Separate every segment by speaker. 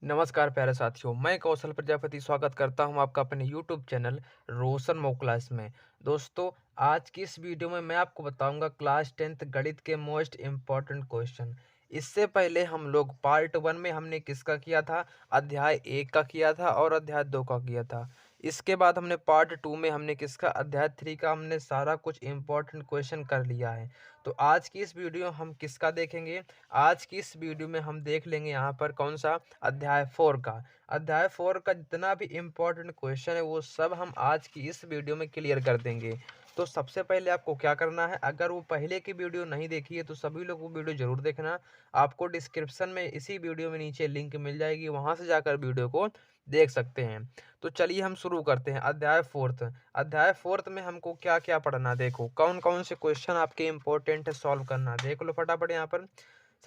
Speaker 1: नमस्कार प्यारे साथियों, मैं कौशल प्रजापति स्वागत करता हूं आपका अपने यूट्यूब चैनल रोशन मो क्लास में। दोस्तों, आज की इस वीडियो में मैं आपको बताऊंगा क्लास 10th गणित के मोस्ट इम्पॉर्टेंट क्वेश्चन। इससे पहले हम लोग पार्ट 1 में हमने किसका किया था, अध्याय 1 का किया था और अध्याय 2 का किया था। इसके बाद हमने पार्ट 2 में हमने किसका, अध्याय 3 का हमने सारा कुछ इम्पोर्टेंट क्वेश्चन कर लिया है। तो आज की इस वीडियो हम किसका देखेंगे, आज की इस वीडियो में हम देख लेंगे यहाँ पर कौन सा, अध्याय 4 का। अध्याय 4 का जितना भी इम्पोर्टेंट क्वेश्चन है वो सब हम आज की इस वीडियो में क्लियर कर देंगे। तो सबसे पहले आपको क्या करना है, अगर वो पहले की वीडियो नहीं देखी है तो सभी लोग वो वीडियो जरूर देखना। आपको डिस्क्रिप्शन में इसी वीडियो में नीचे लिंक मिल जाएगी, वहां से जाकर वीडियो को देख सकते हैं। तो चलिए हम शुरू करते हैं। अध्याय 4। अध्याय 4 में हमको क्या क्या पढ़ना, देखो कौन कौन से क्वेश्चन आपके इंपॉर्टेंट है, सॉल्व करना देख लो फटाफट। यहाँ पर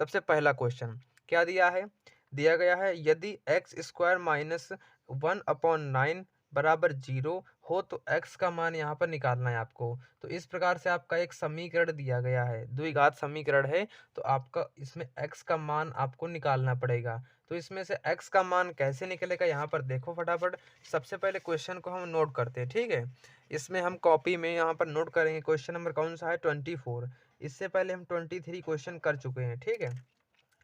Speaker 1: सबसे पहला क्वेश्चन क्या दिया है, दिया गया है यदि एक्स स्क्वायर माइनस 1/9 बराबर 0 हो तो एक्स का मान यहाँ पर निकालना है आपको। तो इस प्रकार से आपका एक समीकरण दिया गया है, द्विघात समीकरण है। तो आपका इसमें एक्स का मान आपको निकालना पड़ेगा। तो इसमें से एक्स का मान कैसे निकलेगा, यहाँ पर देखो फटाफट। सबसे पहले क्वेश्चन को हम नोट करते हैं, ठीक है। इसमें हम कॉपी में यहाँ पर नोट करेंगे। क्वेश्चन नंबर कौन सा है, 24। इससे पहले हम 23 क्वेश्चन कर चुके हैं, ठीक है।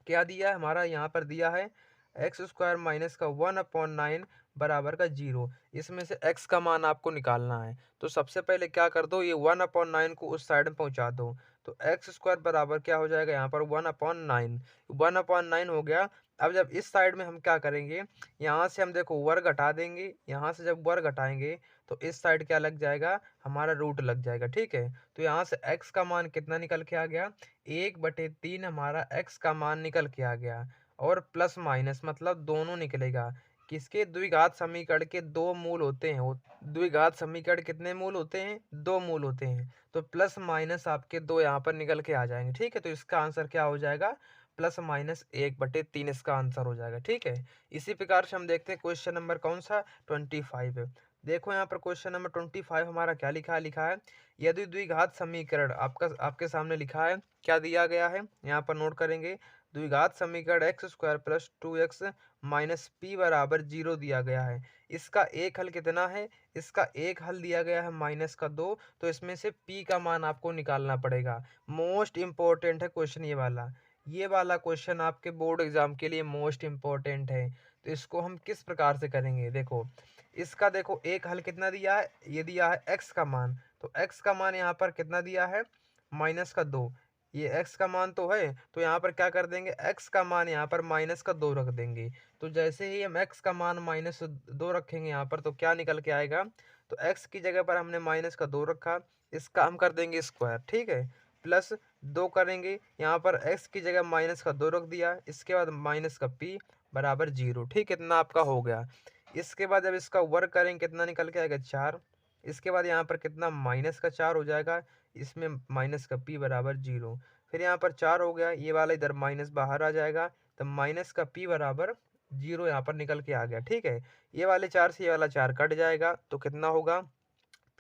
Speaker 1: क्या दिया है हमारा, यहाँ पर दिया है एक्स स्क्वायर माइनस का 1/9 बराबर का 0। इसमें से एक्स का मान आपको निकालना है। तो सबसे पहले क्या कर दो, ये 1/9 को उस साइड में पहुंचा दो। तो एक्स स्क्वायर बराबर क्या हो जाएगा, यहाँ पर 1/9, 1/9 हो गया। अब जब इस साइड में हम क्या करेंगे, यहाँ से हम देखो वर्ग घटा देंगे। यहाँ से जब वर्ग घटाएंगे तो इस साइड क्या लग जाएगा, हमारा रूट लग जाएगा, ठीक है। तो यहाँ से एक्स का मान कितना निकल के आ गया, 1/3 हमारा एक्स का मान निकल के आ गया। और प्लस माइनस मतलब दोनों निकलेगा। किसके, द्विघात समीकरण के दो मूल होते हैं। द्विघात समीकरण कितने मूल होते हैं, दो मूल होते हैं। तो प्लस माइनस आपके दो यहाँ पर निकल के आ जाएंगे, ठीक है। तो इसका आंसर क्या हो जाएगा, +-1/3 इसका आंसर हो जाएगा, ठीक है। इसी प्रकार से हम देखते हैं क्वेश्चन नंबर कौन सा, 25। देखो यहाँ पर क्वेश्चन नंबर 25 हमारा क्या लिखा है, यदि द्विघात समीकरण आपका आपके सामने लिखा है, क्या दिया गया है यहाँ पर नोट करेंगे। द्विघात समीकरण x square plus 2x minus P बराबर 0 दिया गया है। इसका एक हल कितना है, इसका एक हल दिया गया है -2। तो इसमें से p का मान आपको निकालना पड़ेगा। मोस्ट इंपॉर्टेंट है क्वेश्चन ये वाला क्वेश्चन आपके बोर्ड एग्जाम के लिए मोस्ट इंपॉर्टेंट है। तो इसको हम किस प्रकार से करेंगे, देखो इसका देखो एक हल कितना दिया है, ये दिया है एक्स का मान। तो एक्स का मान यहाँ पर कितना दिया है, -2। ये एक्स का मान तो है, तो यहाँ पर क्या कर देंगे, एक्स का मान यहाँ पर -2 रख देंगे। तो जैसे ही हम एक्स का मान -2 रखेंगे यहाँ पर, तो क्या निकल के आएगा, तो एक्स की जगह पर हमने -2 रखा, इसका हम कर देंगे स्क्वायर, ठीक है। प्लस 2 करेंगे, यहाँ पर एक्स की जगह -2 रख दिया, इसके बाद माइनस का पी बराबर 0, ठीक है। इतना आपका हो गया। इसके बाद जब इसका वर्ग करेंगे कितना निकल के आएगा, 4। इसके बाद यहाँ पर कितना, -4 हो जाएगा, इसमें माइनस का पी बराबर 0। फिर यहाँ पर 4 हो गया, ये वाला इधर माइनस बाहर आ जाएगा, तो माइनस का पी बराबर 0 यहाँ पर निकल के आ गया, ठीक है। ये वाले 4 से ये वाला 4 कट जाएगा, तो कितना होगा,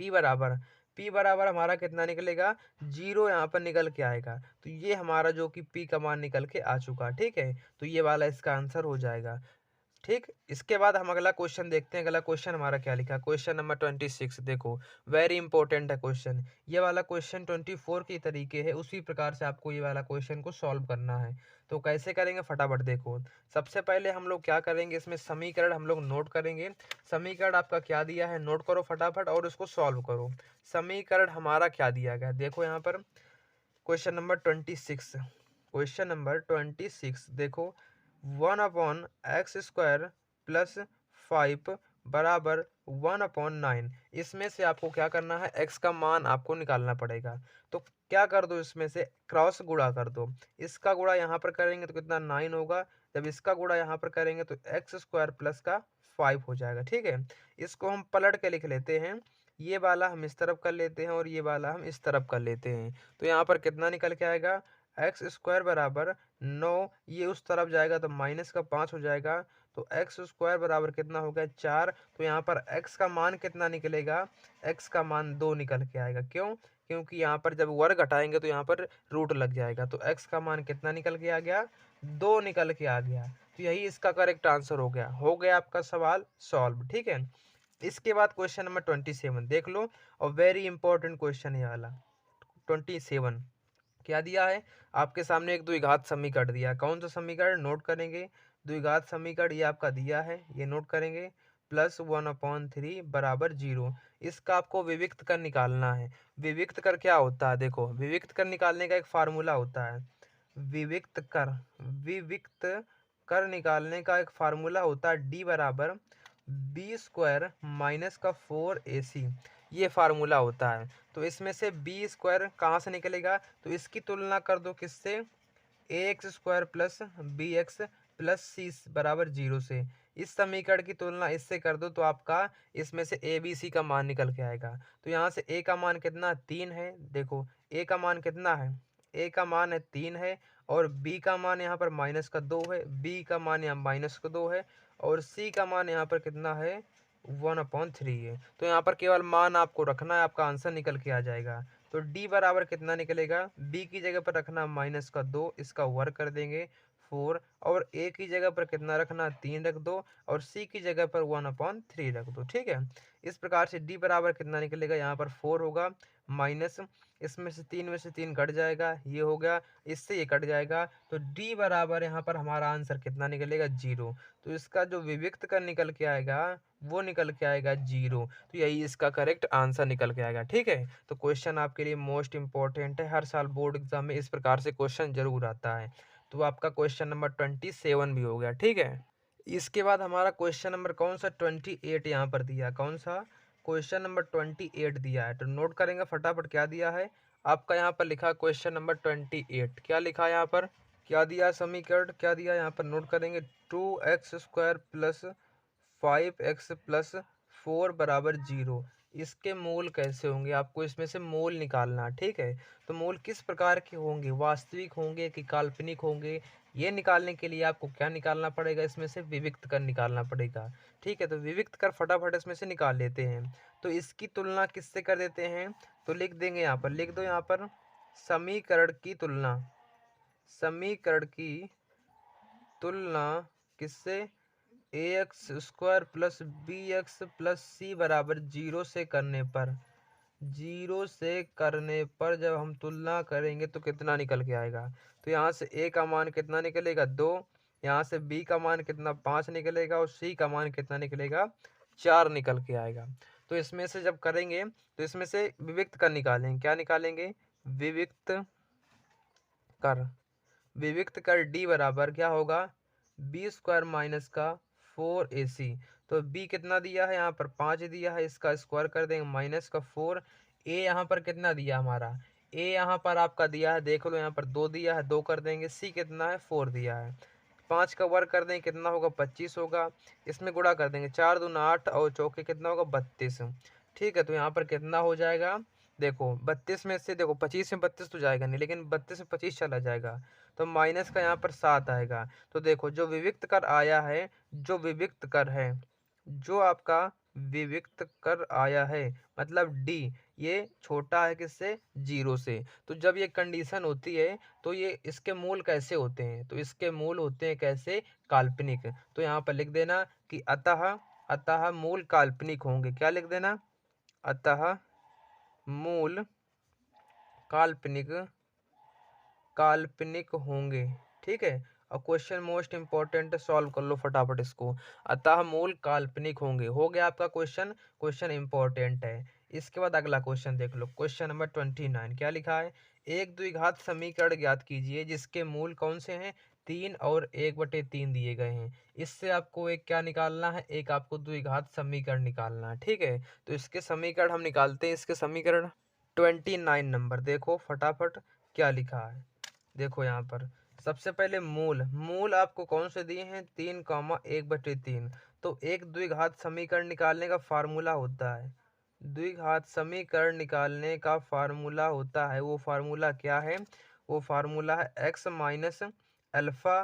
Speaker 1: पी बराबर, पी बराबर हमारा कितना निकलेगा, 0 यहाँ पर निकल के आएगा। तो ये हमारा जो कि पी का मान निकल के आ चुका, ठीक है। तो ये वाला इसका आंसर हो जाएगा, ठीक। इसके बाद हम अगला क्वेश्चन देखते हैं। अगला क्वेश्चन हमारा क्या लिखा, क्वेश्चन नंबर 26। देखो वेरी इंपॉर्टेंट है क्वेश्चन। ये वाला क्वेश्चन 24 की तरीके है, उसी प्रकार से आपको ये वाला क्वेश्चन को सॉल्व करना है। तो कैसे करेंगे फटाफट देखो। सबसे पहले हम लोग क्या करेंगे, इसमें समीकरण हम लोग नोट करेंगे। समीकरण आपका क्या दिया है, नोट करो फटाफट और उसको सॉल्व करो। समीकरण हमारा क्या दिया गया, देखो यहाँ पर क्वेश्चन नंबर 26। क्वेश्चन नंबर 26 देखो, 1/x² प्लस 5 बराबर 1/9। इसमें से आपको क्या करना है, x का मान आपको निकालना पड़ेगा। तो क्या कर दो, इसमें से क्रॉस गुणा कर दो। इसका गुणा यहाँ पर करेंगे तो कितना 9 होगा, जब इसका गुणा यहाँ पर करेंगे तो x² प्लस का 5 हो जाएगा, ठीक है। इसको हम पलट के लिख लेते हैं, ये वाला हम इस तरफ कर लेते हैं और ये वाला हम इस तरफ कर लेते हैं। तो यहाँ पर कितना निकल के आएगा, x² बराबर 9, ये उस तरफ जाएगा तो -5 हो जाएगा। तो x² बराबर कितना हो गया, 4। तो यहाँ पर x का मान कितना निकलेगा, x का मान 2 निकल के आएगा। क्यों, क्योंकि यहाँ पर जब वर्ग घटाएंगे तो यहाँ पर रूट लग जाएगा। तो x का मान कितना निकल के आ गया, 2 निकल के आ गया। तो यही इसका करेक्ट आंसर हो गया आपका सवाल सॉल्व। ठीक है, इसके बाद क्वेश्चन नंबर 27 देख लो, और वेरी इंपॉर्टेंट क्वेश्चन है ये वाला। 27 क्या दिया है आपके सामने, एक द्विघात समीकरण दिया है। कौन सा समीकरण नोट करेंगे, द्विघात समीकरण ये आपका दिया है, ये नोट करेंगे। +1/3 बराबर 0, इसका आपको विविक्त कर निकालना है। विविक्त कर क्या होता है, देखो विविक्त कर निकालने का एक फार्मूला होता है। विविक्त कर विविक्त कर निकालने का एक फार्मूला होता है, डी बराबर b² माइनस का 4ac, ये फार्मूला होता है। तो इसमें से b² कहाँ से निकलेगा, तो इसकी तुलना कर दो किससे, ax² plus bx plus c बराबर 0 से। इस समीकरण की तुलना इससे कर दो तो आपका इसमें से a b c का मान निकल के आएगा। तो यहाँ से a का मान कितना 3 है, देखो a का मान कितना है, a का मान है 3 है, और b का मान यहाँ पर -2 है, b का मान यहाँ -2 है, और c का मान यहाँ पर कितना है 1/3 है। तो यहाँ पर केवल मान आपको रखना है, आपका आंसर निकल के आ जाएगा। तो d बराबर कितना निकलेगा, b की जगह पर रखना -2, इसका वर्ग कर देंगे 4, और a की जगह पर कितना रखना 3 रख दो, और c की जगह पर 1/3 रख दो। ठीक है, इस प्रकार से d बराबर कितना निकलेगा, यहाँ पर 4 होगा, माइनस इसमें से 3 में से 3 कट जाएगा, ये हो गया, इससे ये कट जाएगा। तो d बराबर यहाँ पर हमारा आंसर कितना निकलेगा 0। तो इसका जो विविक्त का निकल के आएगा वो निकल के आएगा 0। तो यही इसका करेक्ट आंसर निकल के आएगा। ठीक है, तो क्वेश्चन आपके लिए मोस्ट इंपॉर्टेंट है, हर साल बोर्ड एग्जाम में इस प्रकार से क्वेश्चन जरूर आता है। तो आपका क्वेश्चन नंबर 27 भी हो गया। ठीक है, इसके बाद हमारा क्वेश्चन नंबर कौन सा 28 यहाँ पर दिया, कौन सा क्वेश्चन नंबर 28 दिया है। तो नोट करेंगे फटाफट क्या दिया है आपका, यहाँ पर लिखा क्वेश्चन नंबर 28, क्या लिखा है यहाँ पर, क्या दिया समीकरण, क्या दिया यहाँ पर, नोट करेंगे 2x² प्लस 5x प्लस 4 बराबर 0, इसके मूल कैसे होंगे, आपको इसमें से मूल निकालना। ठीक है, तो मूल किस प्रकार के होंगे, वास्तविक होंगे कि काल्पनिक होंगे, ये निकालने के लिए आपको क्या निकालना पड़ेगा, इसमें से विविक्त कर निकालना पड़ेगा। ठीक है, तो विविक्त कर फटाफट इसमें से निकाल लेते हैं। तो इसकी तुलना किससे कर देते हैं, तो लिख देंगे यहाँ पर, लिख दो यहाँ पर समीकरण की तुलना, समीकरण की तुलना किससे, ax² plus bx plus c बराबर 0 से करने पर, 0 से करने पर जब हम तुलना करेंगे तो कितना निकल के आएगा। तो यहाँ से a का मान कितना निकलेगा 2, यहाँ से b का मान कितना 5 निकलेगा, और c का मान कितना निकलेगा 4 निकल के आएगा। तो इसमें से जब करेंगे तो इसमें से विविक्त कर निकालेंगे, क्या निकालेंगे, विविक्त कर, विविक्त कर d बराबर क्या होगा b² माइनस का 4ac। तो b कितना दिया है यहाँ पर 5 दिया है, इसका स्क्वायर कर देंगे माइनस का 4। a यहाँ पर कितना दिया हमारा, a यहाँ पर आपका दिया है, देख लो यहाँ पर 2 दिया है, 2 कर देंगे, c कितना है 4 दिया है, 5 का वर्ग कर देंगे कितना होगा 25 होगा, इसमें गुणा कर देंगे 4 दूना 8 और चौके कितना होगा 32। ठीक है, तो यहाँ पर कितना हो जाएगा, देखो 32 में से देखो 25 में 32 तो जाएगा नहीं, लेकिन 32 में 25 चला जाएगा, तो माइनस का यहाँ पर 7 आएगा। तो देखो जो विविक्त कर आया है, जो विविक्त कर है, जो आपका विविक्त कर आया है मतलब डी, ये छोटा है किससे 0 से। तो जब ये कंडीशन होती है तो ये इसके मूल कैसे होते हैं, तो इसके मूल होते हैं कैसे, काल्पनिक। तो यहाँ पर लिख देना कि अतः, अतः मूल काल्पनिक होंगे, क्या लिख देना, अतः मूल काल्पनिक, काल्पनिक होंगे। ठीक है, और क्वेश्चन मोस्ट इंपॉर्टेंट है, सॉल्व कर लो फटाफट इसको। अतः मूल काल्पनिक होंगे, हो गया आपका क्वेश्चन, क्वेश्चन इंपॉर्टेंट है। इसके बाद अगला क्वेश्चन देख लो, क्वेश्चन नंबर 29 क्या लिखा है, एक द्विघात समीकरण ज्ञात कीजिए जिसके मूल कौन से हैं 3 और 1/3 दिए गए हैं। इससे आपको एक क्या निकालना है, एक आपको द्विघात समीकरण निकालना है। ठीक है, तो इसके समीकरण हम निकालते हैं, इसके समीकरण 29 नंबर देखो फटाफट क्या लिखा है। देखो यहाँ पर सबसे पहले मूल, मूल आपको कौन से दिए हैं 3, 1/3। तो एक द्विघात समीकरण निकालने का फार्मूला होता है, द्विघात समीकरण निकालने का फार्मूला होता है, वो फार्मूला क्या है, वो फार्मूला है x माइनस अल्फा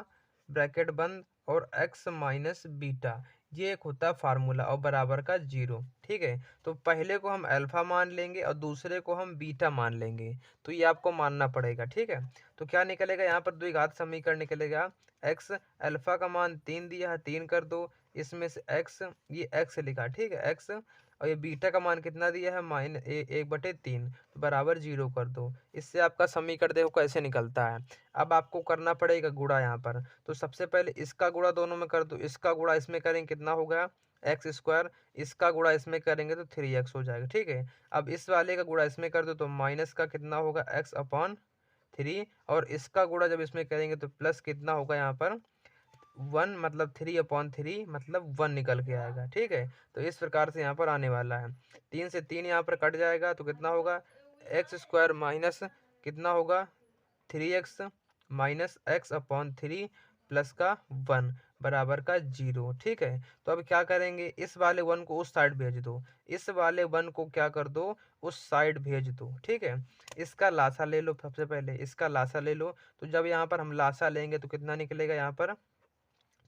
Speaker 1: ब्रैकेट बंद और x माइनस बीटा। ये एक होता है फार्मूला और बराबर का 0। ठीक है, तो पहले को हम अल्फा मान लेंगे और दूसरे को हम बीटा मान लेंगे, तो ये आपको मानना पड़ेगा। ठीक है, तो क्या निकलेगा यहाँ पर द्विघात समीकरण निकलेगा। एक्स अल्फा का मान 3 दिया है, 3 कर दो, इसमें से एक्स, ये एक्स लिखा, ठीक है एक्स, और ये बीटा का मान कितना दिया है एक बटे 3, तो बराबर 0 कर दो। इससे आपका समीकरण देखो कैसे निकलता है। अब आपको करना पड़ेगा गुणा यहाँ पर, तो सबसे पहले इसका गुणा दोनों में कर दो, इसका गुणा इसमें करेंगे कितना होगा एक्स स्क्वायर, इसका गुणा इसमें करेंगे तो 3x हो जाएगा। ठीक है, अब इस वाले का गुणा इसमें कर दो तो माइनस का कितना होगा एक्स अपॉन 3, और इसका गुणा जब इसमें करेंगे तो प्लस कितना होगा यहाँ पर 1, मतलब 3/3 मतलब 1 निकल के आएगा। ठीक है, तो इस प्रकार से यहाँ पर आने वाला है। 3 से 3 यहाँ पर कट जाएगा तो कितना होगा एक्स स्क्वायर माइनस कितना होगा 3x minus x upon 3 plus का 1 बराबर का 0। ठीक है, तो अब क्या करेंगे, इस वाले 1 को उस साइड भेज दो, इस वाले 1 को क्या कर दो उस साइड भेज दो। ठीक है, इसका लासा ले लो, सबसे पहले इसका लासा ले लो, तो जब यहाँ पर हम लासा लेंगे तो कितना निकलेगा यहाँ पर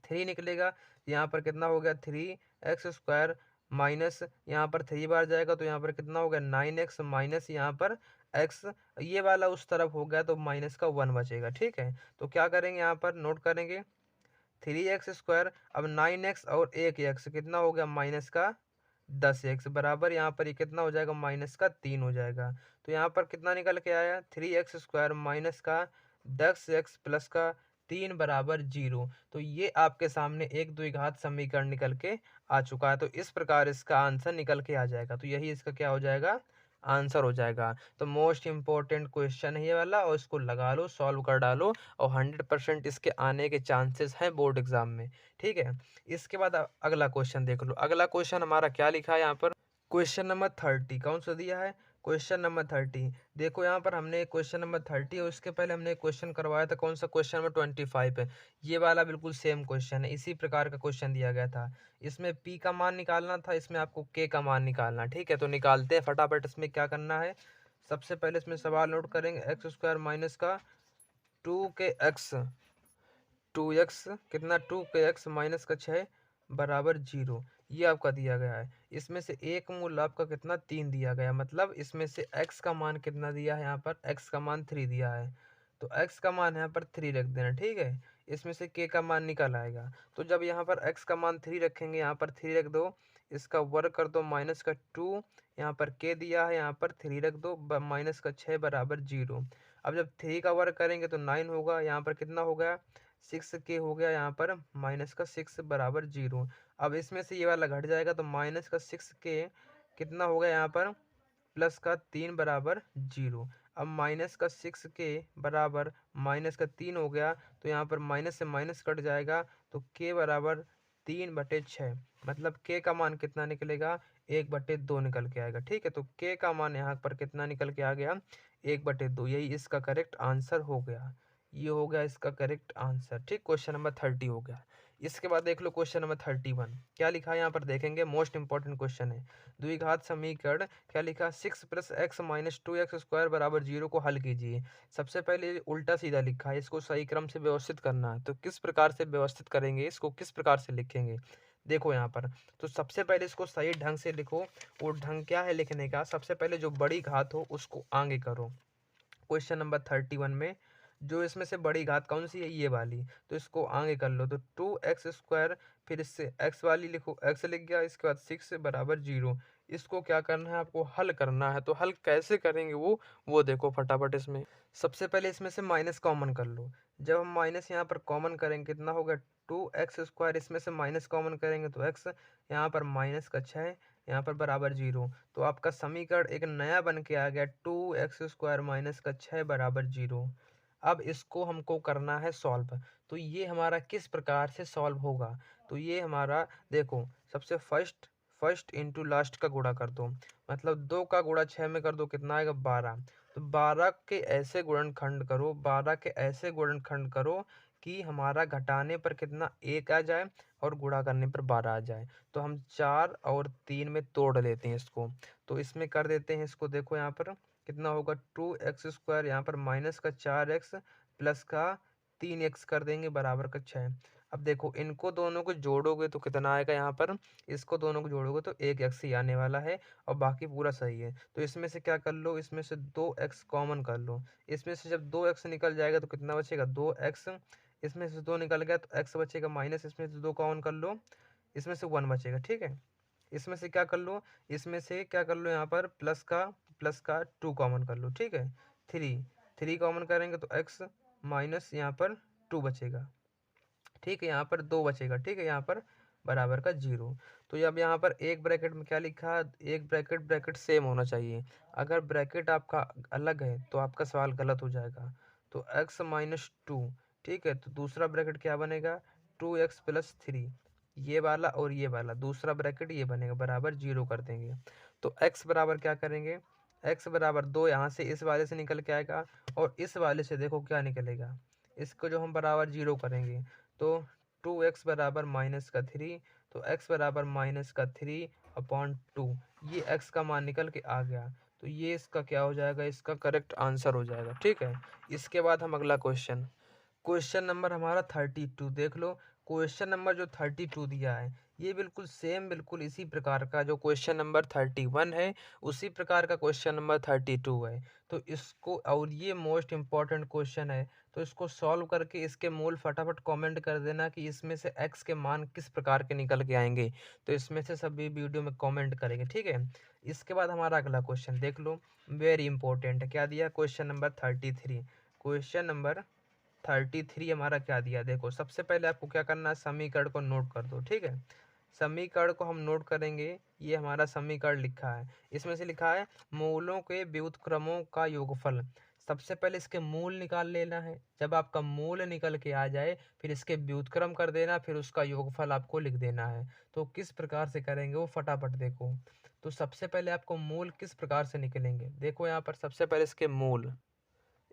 Speaker 1: 3 निकलेगा। यहाँ पर कितना हो गया 3x स्क्वायर माइनस यहाँ पर 3 बार जाएगा तो यहाँ पर कितना हो गया 9x माइनस यहाँ पर x, ये वाला उस तरफ हो गया तो माइनस का 1 बचेगा। ठीक है, तो क्या करेंगे यहाँ पर नोट करेंगे 3x स्क्वायर, अब 9x और 1x कितना हो गया माइनस का 10x बराबर यहाँ पर ये कितना हो जाएगा माइनस का 3 हो जाएगा। तो यहाँ पर कितना निकल के आया 3x स्क्वायर माइनस का 10x प्लस का 3 बराबर 0। तो ये आपके सामने एक द्विघात समीकरण निकल के आ चुका है, तो इस प्रकार इसका आंसर निकल के आ जाएगा। तो यही इसका क्या हो जाएगा आंसर हो जाएगा। तो मोस्ट इंपॉर्टेंट क्वेश्चन है ये वाला, और इसको लगा लो, सॉल्व कर डालो, और 100% इसके आने के चांसेस हैं बोर्ड एग्जाम में। ठीक है, इसके बाद अगला क्वेश्चन देख लो। अगला क्वेश्चन हमारा क्या लिखा है यहाँ पर, क्वेश्चन नंबर 30 कौन सा दिया है, क्वेश्चन नंबर 30। देखो यहाँ पर हमने क्वेश्चन नंबर 30 और उसके पहले हमने क्वेश्चन करवाया था कौन सा, क्वेश्चन नंबर 25 है। ये वाला बिल्कुल सेम क्वेश्चन है, इसी प्रकार का क्वेश्चन दिया गया था। इसमें p का मान निकालना था, इसमें आपको k का मान निकालना। ठीक है, तो निकालते हैं फटाफट। इसमें क्या करना है, सबसे पहले इसमें सवाल नोट करेंगे एक्स स्क्वायर माइनस का 2kx, 2x कितना 2kx माइनस का 6 बराबर 0, ये आपका दिया गया है। इसमें से एक मूल आपका कितना 3 दिया गया, मतलब इसमें से x का मान कितना दिया है, यहाँ पर x का मान 3 दिया है, तो x का मान यहाँ पर 3 रख देना। ठीक है, इसमें से k का मान निकल आएगा, तो जब यहाँ पर x का मान 3 रखेंगे, यहाँ पर 3 रख दो, इसका वर्ग कर दो माइनस का 2, यहाँ पर k दिया है, यहाँ पर 3 रख दो, माइनस का 6 बराबर 0। अब जब 3 का वर्ग करेंगे तो 9 होगा, यहाँ पर कितना हो गया 6k हो गया, यहाँ पर माइनस का 6 बराबर 0। अब इसमें से ये वाला घट जाएगा तो माइनस का 6k कितना हो गया यहाँ पर प्लस का 3 बराबर 0। अब माइनस का 6k बराबर माइनस का 3 हो गया, तो यहाँ पर माइनस से माइनस कट जाएगा, तो k बराबर 3/6, मतलब k का मान कितना निकलेगा 1/2 निकल के आएगा। ठीक है, तो k का मान यहाँ पर कितना निकल के आ गया 1/2, यही इसका करेक्ट आंसर हो गया। ये हो गया इसका करेक्ट आंसर। ठीक, क्वेश्चन नंबर 30 हो गया। इसके बाद देख लो क्वेश्चन नंबर 31 क्या लिखा है, यहाँ पर देखेंगे मोस्ट इंपॉर्टेंट क्वेश्चन है। द्विघात समीकरण क्या लिखा 6 + x - 2x स्क्वायर बराबर 0 को हल कीजिए। सबसे पहले उल्टा सीधा लिखा है, इसको सही क्रम से व्यवस्थित करना है। तो किस प्रकार से व्यवस्थित करेंगे, इसको किस प्रकार से लिखेंगे, देखो यहाँ पर। तो सबसे पहले इसको सही ढंग से लिखो। वो ढंग क्या है लिखने का, सबसे पहले जो बड़ी घात हो उसको आगे करो। क्वेश्चन नंबर 31 में जो इसमें से बड़ी घात कौन सी है, ये वाली, तो इसको आगे कर लो। तो 2x स्क्वायर, फिर इससे x वाली लिखो, x लिख गया, इसके बाद 6 बराबर 0। इसको क्या करना है, आपको हल करना है। तो हल कैसे करेंगे वो देखो फटाफट। इसमें सबसे पहले इसमें से माइनस कॉमन कर लो। जब हम माइनस यहाँ पर कॉमन करेंगे कितना होगा 2x स्क्वायर, इसमें से माइनस कॉमन करेंगे तो x, यहाँ पर माइनस का 6, यहाँ पर बराबर 0। तो आपका समीकरण एक नया बन के आ गया 2x स्क्वायर माइनस का 6 बराबर 0। अब इसको हमको करना है सॉल्व। तो ये हमारा किस प्रकार से सॉल्व होगा, तो ये हमारा देखो, सबसे फर्स्ट फर्स्ट इंटू लास्ट का गुणा कर दो, मतलब 2 का गुणा 6 में कर दो, कितना आएगा 12। तो 12 के ऐसे गुणनखंड करो, 12 के ऐसे गुणनखंड करो कि हमारा घटाने पर कितना 1 आ जाए और गुणा करने पर 12 आ जाए। तो हम 4 और 3 में तोड़ लेते हैं इसको, तो इसमें कर देते हैं इसको। देखो यहाँ पर कितना होगा 2x स्क्वायर, यहाँ पर माइनस का 4x प्लस का 3x कर देंगे बराबर का 6। अब देखो इनको दोनों को जोड़ोगे तो कितना आएगा यहाँ पर, इसको दोनों को जोड़ोगे तो 1x ही आने वाला है और बाकी पूरा सही है। तो इसमें से क्या कर लो, इसमें से 2x कॉमन कर लो। इसमें से जब 2x निकल जाएगा तो कितना बचेगा, 2x। इसमें से 2 निकल गया तो x बचेगा माइनस, इसमें से 2 कॉमन कर लो, इसमें से 1 बचेगा। ठीक है, इसमें से क्या कर लो, इसमें से क्या कर लो, यहाँ पर प्लस का 2 कॉमन कर लो। ठीक है, 3 कॉमन करेंगे तो x माइनस यहाँ पर 2 बचेगा। ठीक है, यहाँ पर 2 बचेगा। ठीक है, यहाँ पर बराबर का 0। तो अब यहाँ पर एक ब्रैकेट में क्या लिखा, एक ब्रैकेट सेम होना चाहिए। अगर ब्रैकेट आपका अलग है तो आपका सवाल गलत हो जाएगा। तो x माइनस 2। ठीक है, तो दूसरा ब्रैकेट क्या बनेगा, 2x प्लस 3, ये वाला और ये वाला दूसरा ब्रैकेट ये बनेगा, बराबर 0 कर देंगे। तो x बराबर क्या करेंगे, x बराबर 2 यहाँ से इस वाले से निकल के आएगा और इस वाले से देखो क्या निकलेगा, इसको जो हम बराबर 0 करेंगे तो 2x बराबर माइनस का 3। तो x बराबर माइनस का 3/2, ये x का मान निकल के आ गया। तो ये इसका क्या हो जाएगा, इसका करेक्ट आंसर हो जाएगा। ठीक है, इसके बाद हम अगला क्वेश्चन नंबर हमारा 32 देख लो। क्वेश्चन नंबर जो 32 दिया है ये बिल्कुल सेम, बिल्कुल इसी प्रकार का जो क्वेश्चन नंबर 31 है उसी प्रकार का क्वेश्चन नंबर 32 है। तो इसको, और ये मोस्ट इम्पॉर्टेंट क्वेश्चन है, तो इसको सॉल्व करके इसके मूल फटाफट कमेंट कर देना कि इसमें से x के मान किस प्रकार के निकल के आएंगे। तो इसमें से सभी वीडियो में कमेंट करेंगे। ठीक है, इसके बाद हमारा अगला क्वेश्चन देख लो, वेरी इंपॉर्टेंट है। क्या दिया, क्वेश्चन नंबर 33। क्वेश्चन नंबर 33 हमारा क्या दिया, देखो सबसे पहले आपको क्या करना है, समीकरण को नोट कर दो। ठीक है, समीकरण को हम नोट करेंगे। ये हमारा समीकरण लिखा है, इसमें से लिखा है मूलों के व्युत्क्रमों का योगफल। सबसे पहले इसके मूल निकाल लेना है, जब आपका मूल निकल के आ जाए फिर इसके व्युत्क्रम कर देना, फिर उसका योगफल आपको लिख देना है। तो किस प्रकार से करेंगे वो फटाफट देखो। तो सबसे पहले आपको मूल किस प्रकार से निकलेंगे, देखो यहाँ पर सबसे पहले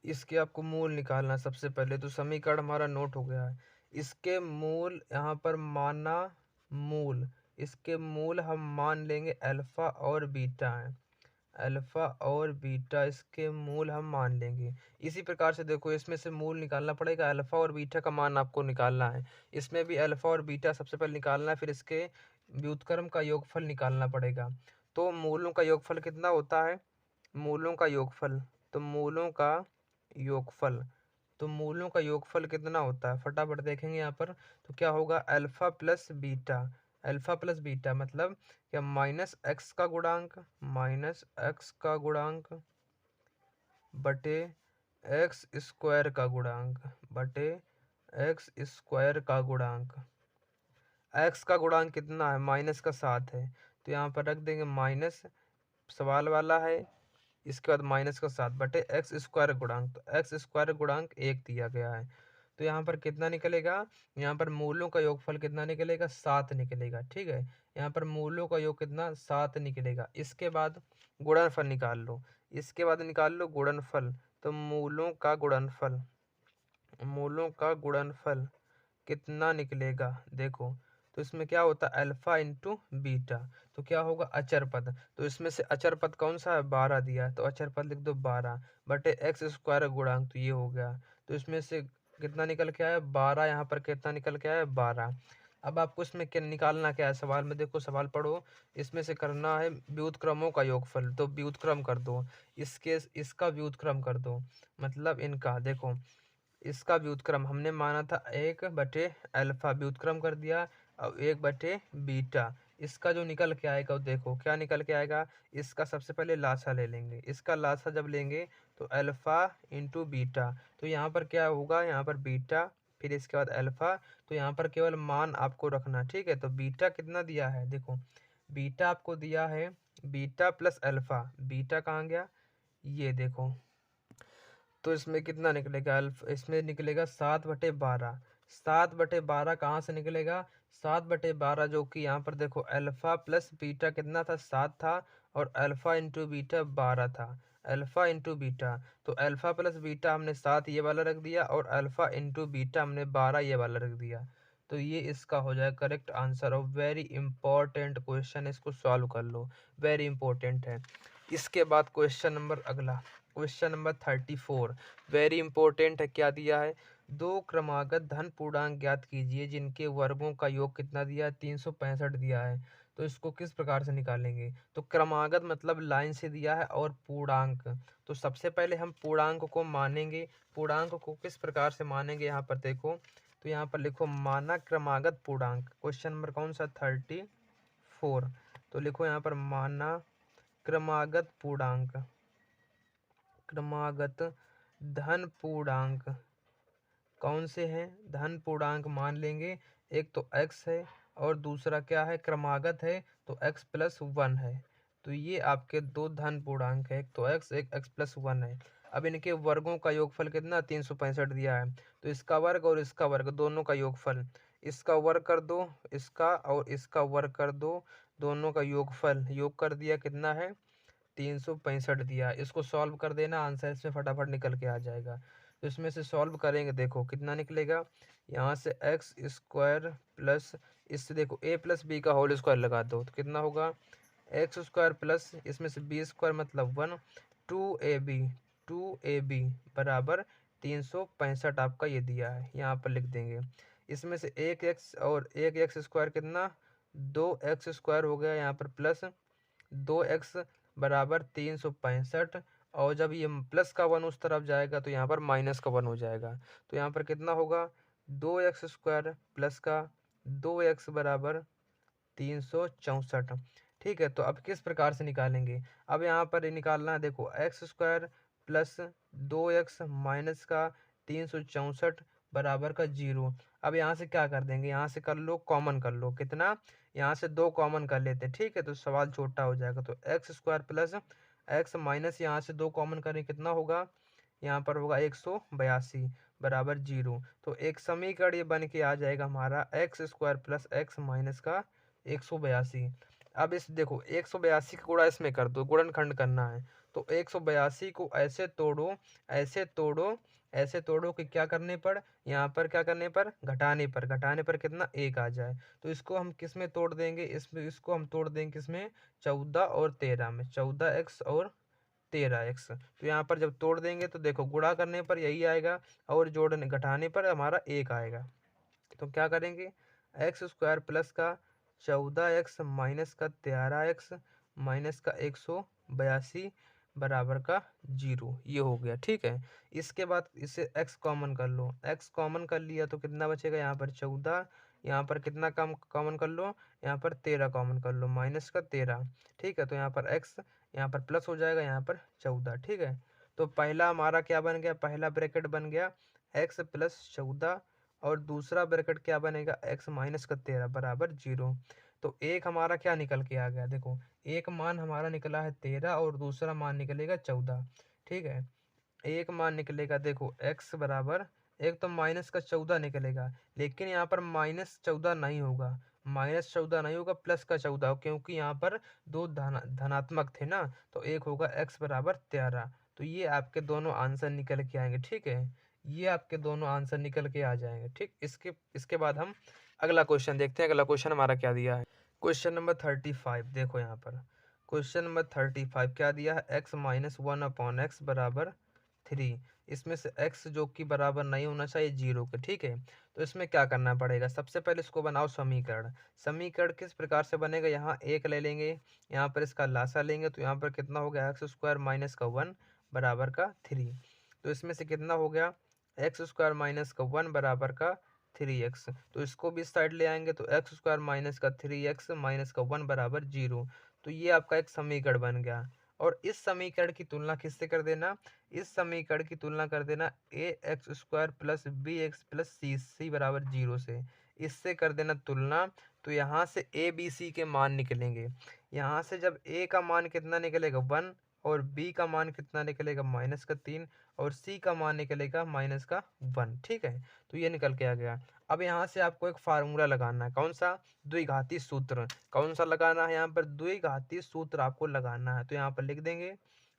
Speaker 1: इसके आपको मूल निकालना है। सबसे पहले तो समीकरण हमारा नोट हो गया है, इसके मूल यहाँ पर माना मूल, इसके मूल हम मान लेंगे अल्फा और बीटा है, अल्फा और बीटा इसके मूल हम मान लेंगे। इसी प्रकार से देखो इसमें से मूल निकालना पड़ेगा, अल्फा और बीटा का मान आपको निकालना है। इसमें भी अल्फा और बीटा सबसे पहले निकालना है, फिर इसके व्युत्क्रम का योगफल निकालना पड़ेगा। तो मूलों का योगफल कितना होता है, मूलों का योगफल, तो मूलों का योगफल, तो मूलों का योगफल कितना होता है फटाफट देखेंगे यहाँ पर। तो क्या होगा, alpha plus beta, alpha plus beta मतलब क्या, माइनस एक्स का गुणांक, माइनस एक्स का गुणांक बटे एक्स स्क्वायर का गुणांक, बटे एक्स स्क्वायर का गुणांक। एक्स का गुणांक कितना है, माइनस का 7 है, तो यहाँ पर रख देंगे माइनस, सवाल वाला है, इसके बाद माइनस का 7 बटे एक्स स्क्वायर गुणांक। तो एक्स स्क्वायर गुणांक 1 दिया गया है। तो यहाँ पर कितना निकलेगा, यहाँ पर मूलों का योगफल कितना निकलेगा, 7 निकलेगा। ठीक है, यहाँ पर मूलों का योग कितना, 7 निकलेगा। इसके बाद गुणनफल निकाल लो, इसके बाद निकाल लो गुणनफल। तो मूलों का गुणनफल कितना निकलेगा देखो। तो इसमें क्या होता है, अल्फा इंटू बीटा, तो क्या होगा अचर पद। तो इसमें से अचर पद कौन सा है, 12 दिया है, तो अचर पद लिख दो 12 बटे एक्स स्क्वायर गुणांक, तो ये हो गया। तो इसमें से कितना निकल के आया, 12, यहाँ पर कितना निकल के आया, 12। अब आपको इसमें क्या निकालना, क्या है सवाल में, देखो सवाल पढ़ो। इसमें से करना है व्युत्क्रमों का योगफल, तो व्युत्क्रम कर दो, इसका व्युत्क्रम कर दो, मतलब इनका देखो, इसका व्युत्क्रम हमने माना था 1/अल्फा, व्युत्क्रम कर दिया, अब 1/बीटा। इसका जो निकल के आएगा देखो क्या निकल के आएगा, इसका सबसे पहले लासा ले लेंगे, इसका लासा जब लेंगे तो अल्फा इंटू बीटा, तो यहाँ पर क्या होगा, यहाँ पर बीटा, फिर इसके बाद अल्फा। तो यहाँ पर केवल मान आपको रखना। ठीक है, तो बीटा कितना दिया है देखो, बीटा आपको दिया है बीटा प्लस अल्फा, बीटा कहाँ गया, ये देखो। तो इसमें कितना निकलेगा, इसमें निकलेगा 7/12। 7/12 कहाँ से निकलेगा, 7/12 जो कि यहाँ पर देखो अल्फा प्लस बीटा कितना था, 7 था, और अल्फा इंटू बीटा 12 था, अल्फा इंटू बीटा। तो अल्फा प्लस बीटा हमने 7 ये वाला रख दिया, और अल्फा इंटू बीटा हमने 12 ये वाला रख दिया। तो ये इसका हो जाए करेक्ट आंसर। और वेरी इंपॉर्टेंट क्वेश्चन, इसको सॉल्व कर लो, वेरी इंपॉर्टेंट है। इसके बाद क्वेश्चन नंबर 34 वेरी इंपॉर्टेंट है। क्या दिया है, दो क्रमागत धन पूर्णांक ज्ञात कीजिए जिनके वर्गों का योग कितना दिया है, 365 दिया है। तो इसको किस प्रकार से निकालेंगे? तो क्रमागत मतलब लाइन से दिया है, और पूर्णांक, तो सबसे पहले हम पूर्णांक को मानेंगे। पूर्णांक को किस प्रकार से मानेंगे, यहाँ पर देखो, तो यहाँ पर लिखो माना क्रमागत पूर्णांक। क्वेश्चन नंबर कौन सा, 34। तो लिखो यहाँ पर माना क्रमागत पूर्णांक, क्रमागत धन पूर्णांक कौन से हैं, धन पूर्णांक मान लेंगे। एक तो x है और दूसरा क्या है, क्रमागत है, तो x+1 है। तो ये आपके दो धन पूर्णांक है, एक तो x, एक x+1 है। अब इनके वर्गों का योगफल कितना, 365 दिया है, तो इसका वर्ग और इसका वर्ग दोनों का योगफल, इसका वर्ग कर दो, इसका और इसका वर्ग कर दो, दोनों का योगफल, योग कर दिया, कितना है, 365 दिया। इसको सॉल्व कर देना, आंसर इसमें फटाफट निकल के आ जाएगा। तो इसमें से सॉल्व करेंगे, देखो कितना निकलेगा, यहाँ से एक्स स्क्वायर प्लस, इससे देखो ए प्लस बी का होल स्क्वायर लगा दो, तो कितना होगा, एक्स स्क्वायर प्लस इसमें से बी स्क्वायर मतलब 1, 2ab बराबर 365 आपका ये दिया है, यहाँ पर लिख देंगे। इसमें से एक एक्स और एक एक्स स्क्वायर कितना, 2x स्क्वायर हो गया, यहाँ पर प्लस 2x बराबर 365, और जब ये प्लस का 1 उस तरफ जाएगा तो यहाँ पर माइनस का 1 हो जाएगा। तो यहाँ पर कितना होगा, 2x स्क्वायर प्लस का 2x बराबर 364। ठीक है, तो अब किस प्रकार से निकालेंगे, अब यहाँ पर निकालना है, देखो x square plus 2x minus का 364 बराबर का 0। अब यहाँ से क्या कर देंगे, यहाँ से कर लो, कॉमन कर लो, कितना, यहाँ से 2 कॉमन कर लेते हैं, ठीक है, तो सवाल छोटा हो जाएगा। तो x square plus x minus यहाँ से 2 कॉमन करें, कितना होगा, यहाँ पर होगा 182 बराबर 0। तो एक समीकरण ये बन के आ जाएगा हमारा, x square plus x minus का 182। अब इस देखो 182 का गुणा इसमें कर दो, गुणनखंड करना है, तो 182 को ऐसे तोड़ो, ऐसे तोड़ो, ऐसे तोड़ो कि क्या करने पर, यहाँ पर क्या करने पर, घटाने पर, घटाने पर कितना, 1 आ जाए। तो इसको हम किस में तोड़ देंगे, इसमें, इसको हम तोड़ देंगे किसमें, 14 और 13 में, 14x और 13x। तो यहाँ पर जब तोड़ देंगे तो देखो गुणा करने पर यही आएगा, और जोड़ने घटाने पर हमारा 1 आएगा। तो क्या करेंगे, एक्स स्क्वायर प्लस का 14x माइनस का 13x माइनस का 182 बराबर का 0, ये हो गया, ठीक है। इसके बाद इसे x कॉमन कर लो, x कॉमन कर लिया तो कितना बचेगा, यहाँ पर 14, यहाँ पर कितना कम कॉमन कर लो, यहाँ पर 13 कॉमन कर लो, माइनस का 13, ठीक है। तो यहाँ पर x, यहाँ पर प्लस हो जाएगा, यहाँ पर 14, ठीक है। तो पहला हमारा क्या बन गया, पहला ब्रैकेट बन गया x+14, और दूसरा ब्रैकेट क्या बनेगा, x माइनस का 13 बराबर 0। तो एक हमारा क्या निकल के आ गया, देखो एक मान हमारा निकला है 13 और दूसरा मान निकलेगा 14, ठीक है। एक मान निकलेगा, देखो x बराबर, एक तो माइनस का 14 निकलेगा, लेकिन यहाँ पर -14 नहीं होगा, -14 नहीं होगा, प्लस का 14, क्योंकि यहाँ पर दो धनात्मक थे ना, तो एक होगा x बराबर 13। तो ये आपके दोनों आंसर निकल के आएंगे, ठीक है, ये आपके दोनों आंसर निकल के आ जाएंगे, ठीक। इसके बाद हम अगला क्वेश्चन देखते हैं, अगला क्वेश्चन हमारा क्या दिया है। क्वेश्चन नंबर 35, देखो यहाँ पर क्वेश्चन नंबर 35 क्या दिया है, x-1/x बराबर 3। इसमें से x जो कि बराबर नहीं होना चाहिए 0 के, ठीक है। तो इसमें क्या करना पड़ेगा, सबसे पहले इसको बनाओ समीकरण। समीकरण किस प्रकार से बनेगा, यहाँ एक ले लेंगे, यहाँ पर इसका लासा लेंगे, तो यहाँ पर कितना हो गया, एक्स स्क्वायर माइनस का 1 बराबर का 3। तो इसमें से कितना हो गया, एक्स स्क्वायर माइनस का 1 बराबर का 3x। तो इसको भी इस साइड ले आएंगे, तो एक्स स्क्वायर माइनस का 3x माइनस का 1 बराबर 0। तो ये आपका एक समीकरण बन गया। और इस समीकरण की तुलना किससे कर देना, इस समीकरण की तुलना कर देना a x square plus b x plus c c बराबर 0 से, इससे कर देना तुलना। तो यहाँ से ए बी सी के मान निकलेंगे, यहाँ से जब ए का मान कितना निकलेगा 1, और बी का मान कितना निकलेगा माइनस का 3, और सी का मान निकलेगा माइनस का 1, ठीक है। तो ये निकल के आ गया। अब यहाँ से आपको एक फार्मूला लगाना है, कौन सा, द्विघाती सूत्र। कौन सा लगाना है, यहाँ पर द्विघाती सूत्र आपको लगाना है, तो यहाँ पर लिख देंगे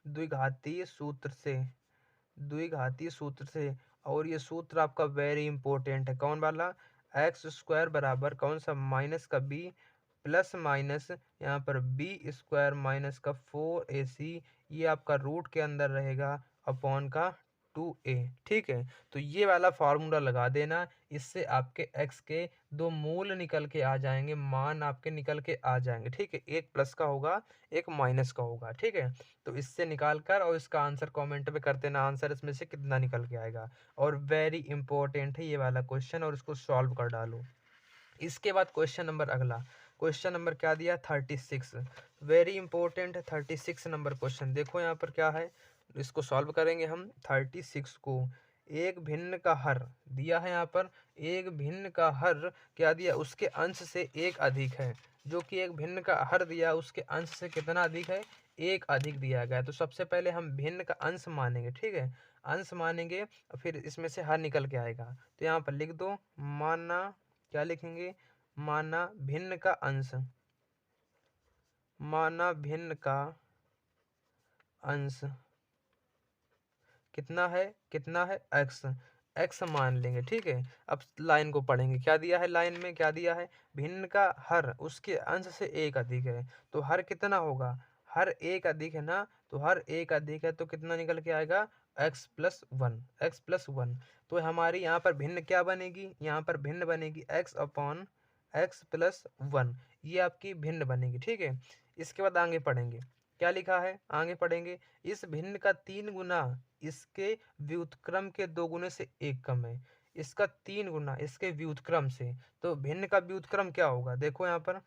Speaker 1: द्विघातीय सूत्र से, द्विघातीय सूत्र से। और ये सूत्र आपका वेरी इंपॉर्टेंट है, कौन वाला, एक्स स्क्वायर बराबर कौन सा, माइनस का बी प्लस माइनस यहाँ पर बी स्क्वायर माइनस का 4ac, ये आपका रूट के अंदर रहेगा अपॉन का 2a। ठीक है, तो ये वाला फार्मूला लगा देना, इससे आपके x के दो मूल निकल के आ जाएंगे, मान आपके निकल के आ जाएंगे। ठीक है, एक प्लस का होगा, एक माइनस का होगा। ठीक है, तो इससे निकाल कर और इसका आंसर कमेंट में कर देना, आंसर इसमें से कितना निकल के आएगा। और वेरी इंपॉर्टेंट है ये वाला क्वेश्चन, और इसको सॉल्व कर डालो। इसके बाद क्वेश्चन नंबर अगला, क्वेश्चन नंबर क्या दिया, 36। वेरी इंपॉर्टेंट है 36 नंबर क्वेश्चन। देखो यहाँ पर क्या है, इसको सॉल्व करेंगे हम। 36 को एक भिन्न का हर दिया है, यहाँ पर एक भिन्न का हर क्या दिया, उसके अंश से एक अधिक है। जो कि एक भिन्न का हर दिया उसके अंश से कितना अधिक है, एक अधिक दिया गया है। तो सबसे पहले हम भिन्न का अंश मानेंगे। ठीक है, अंश मानेंगे, फिर इसमें से हर निकल के आएगा। तो यहाँ पर लिख दो, माना, क्या लिखेंगे, माना भिन्न का अंश, माना भिन्न का अंश कितना है, कितना है, x, x मान लेंगे। ठीक है, अब लाइन को पढ़ेंगे, क्या दिया है लाइन में, क्या दिया है, भिन्न का हर उसके अंश से एक अधिक है। तो हर कितना होगा, हर एक अधिक है ना, तो हर एक अधिक है तो कितना निकल के आएगा, x+1, x+1। तो हमारी यहाँ पर भिन्न क्या बनेगी, यहाँ पर भिन्न बनेगी x/x+1, ये आपकी भिन्न बनेगी। ठीक है, इसके बाद आगे पढ़ेंगे, क्या लिखा है, आगे पढ़ेंगे, इस भिन्न का 3 गुना इसके व्युत्क्रम के 2 गुने से एक कम है। इसका 3 गुना इसके व्युत्क्रम से, तो भिन्न का व्युत्क्रम क्या होगा, देखो यहाँ पर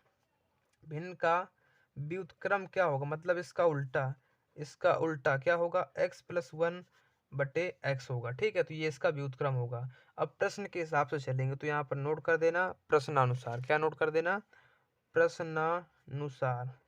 Speaker 1: भिन्न का व्युत्क्रम क्या होगा, मतलब इसका उल्टा, इसका उल्टा क्या होगा, x+1/x होगा। ठीक है, तो ये इसका व्युत्क्रम होगा। अब प्रश्न के हिसाब से चलेंगे, तो यहाँ पर नोट कर देना प्रश्नानुसार, क्या नोट कर देना, प्रश्नानुसार।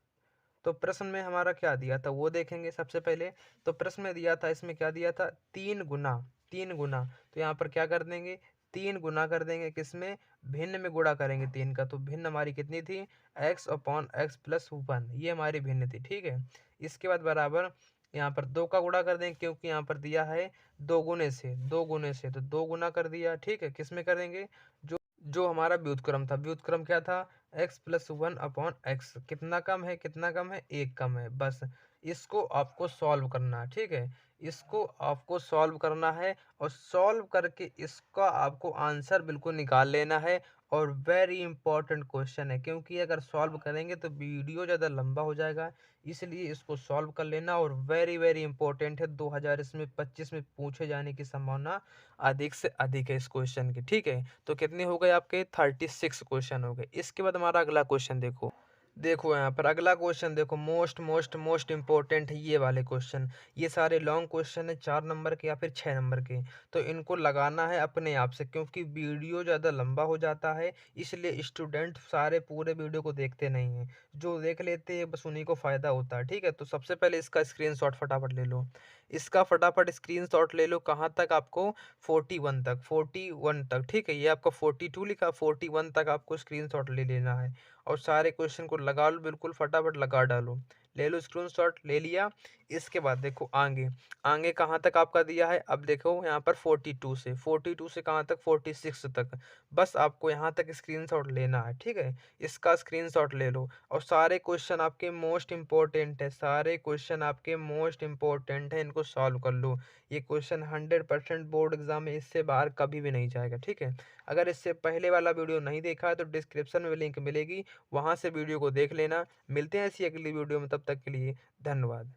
Speaker 1: तो प्रश्न में हमारा क्या दिया था वो देखेंगे सबसे पहले। तो प्रश्न में दिया था, इसमें क्या दिया था, 3 गुना, 3 गुना। तो यहाँ पर क्या कर देंगे, 3 गुना कर देंगे, किसमें, भिन्न में गुणा करेंगे 3 का। तो भिन्न हमारी कितनी थी, x/x+1, ये हमारी भिन्न थी। ठीक है, इसके बाद बराबर यहाँ पर 2 का गुणा कर देंगे, क्योंकि यहाँ पर दिया है 2 गुने से, 2 गुने से, तो 2 गुना कर दिया। ठीक है, किस में करेंगे, जो जो हमारा व्युत्क्रम था, व्युत्क्रम क्या था, x+1/x। कितना कम है, कितना कम है, एक कम है। बस इसको आपको सॉल्व करना है। ठीक है, इसको आपको सॉल्व करना है, और सॉल्व करके इसका आपको आंसर बिल्कुल निकाल लेना है। और वेरी इंपॉर्टेंट क्वेश्चन है, क्योंकि अगर सॉल्व करेंगे तो वीडियो ज़्यादा लंबा हो जाएगा, इसलिए इसको सॉल्व कर लेना। और वेरी वेरी इंपॉर्टेंट है, 2025 में पूछे जाने की संभावना अधिक से अधिक है इस क्वेश्चन की। ठीक है, तो कितने हो गए आपके, 36 क्वेश्चन हो गए। इसके बाद हमारा अगला क्वेश्चन देखो, देखो यहाँ पर अगला क्वेश्चन देखो, मोस्ट मोस्ट मोस्ट इंपॉर्टेंट है ये वाले क्वेश्चन। ये सारे लॉन्ग क्वेश्चन है, 4 नंबर के या फिर 6 नंबर के। तो इनको लगाना है अपने आप से, क्योंकि वीडियो ज़्यादा लंबा हो जाता है, इसलिए स्टूडेंट सारे पूरे वीडियो को देखते नहीं हैं, जो देख लेते हैं बस उन्हीं को फ़ायदा होता है। ठीक है, तो सबसे पहले इसका स्क्रीनशॉट फटाफट ले लो, इसका फटाफट स्क्रीनशॉट ले लो। कहाँ तक आपको, 41 तक, 41 तक। ठीक है, ये आपका 42 लिखा, 41 तक आपको स्क्रीनशॉट ले लेना है। और सारे क्वेश्चन को लगा लो, बिल्कुल फटाफट लगा डालो, ले लो स्क्रीनशॉट, ले लिया। इसके बाद देखो आगे, आगे कहाँ तक आपका दिया है, अब देखो यहाँ पर 42 से कहाँ तक, 46 तक। बस आपको यहाँ तक स्क्रीनशॉट लेना है। ठीक है, इसका स्क्रीनशॉट ले लो। और सारे क्वेश्चन आपके मोस्ट इंपॉर्टेंट है, सारे क्वेश्चन आपके मोस्ट इंपॉर्टेंट है, इनको सॉल्व कर लो। ये क्वेश्चन 100% बोर्ड एग्जाम में इससे बाहर कभी भी नहीं जाएगा। ठीक है, अगर इससे पहले वाला वीडियो नहीं देखा है तो डिस्क्रिप्शन में लिंक मिलेगी, वहाँ से वीडियो को देख लेना। मिलते हैं ऐसी अगली वीडियो में, तब तक के लिए धन्यवाद।